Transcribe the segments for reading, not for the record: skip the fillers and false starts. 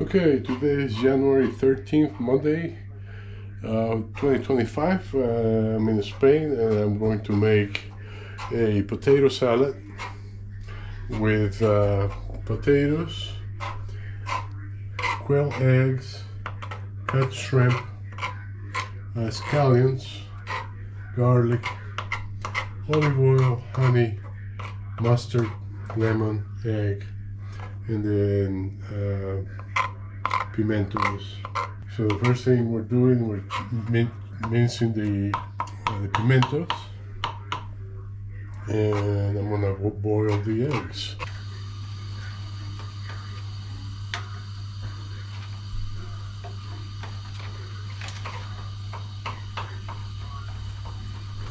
Okay, today is January 13th, Monday, 2025. I'm in Spain and I'm going to make a potato salad with potatoes, quail eggs, cut shrimp, scallions, garlic, olive oil, honey, mustard, lemon, egg, and then pimentos. So the first thing we're doing, we're mincing the pimentos, and I'm gonna boil the eggs.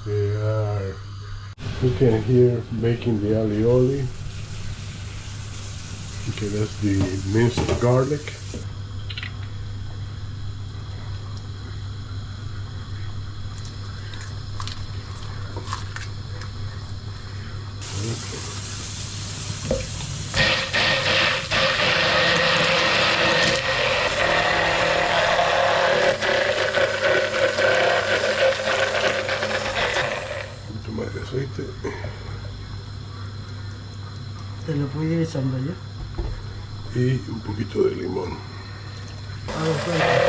They are cooking here, making the alioli. Okay, that's the minced garlic. Tomate, aceite. Te lo puedo ir echando yo. Y un poquito de limón. A los sueltos.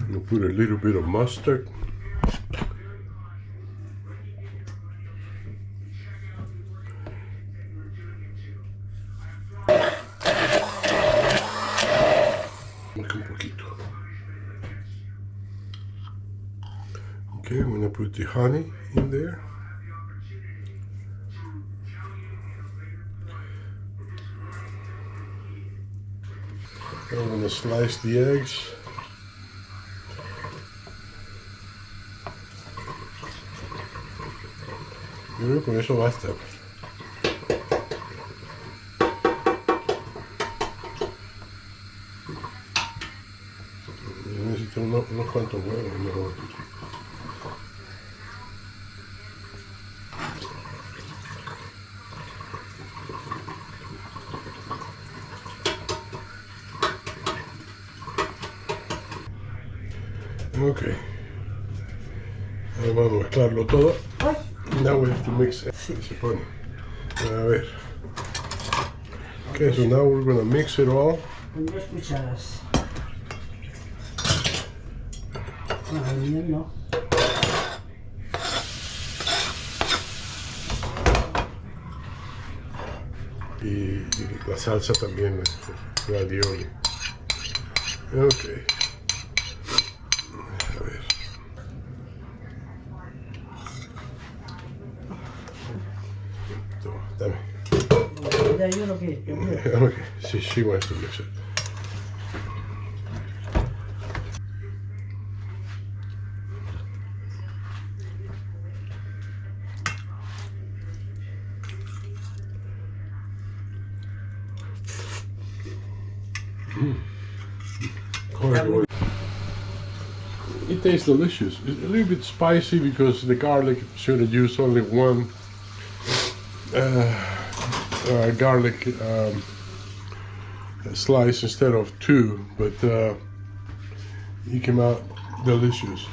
We'll put a little bit of mustard. Un poquito. Okay, I'm gonna put the honey in there. I'm gonna slice the eggs. Yo creo que con eso basta. Yo necesito unos cuantos huevos, mejor. Okay. Ahora vamos a mezclarlo todo. Now we have to mix it. Se pone. A ver. Okay, so now we're gonna mix it all. Con 2 cucharas. Ah, bien, no. Y la salsa también, la alioli. Okay. A ver. Toma, dame. Ya yo lo que Okay, she wants to mix it. It tastes delicious. It's a little bit spicy because the garlic should have used only one garlic slice instead of 2, but it came out delicious.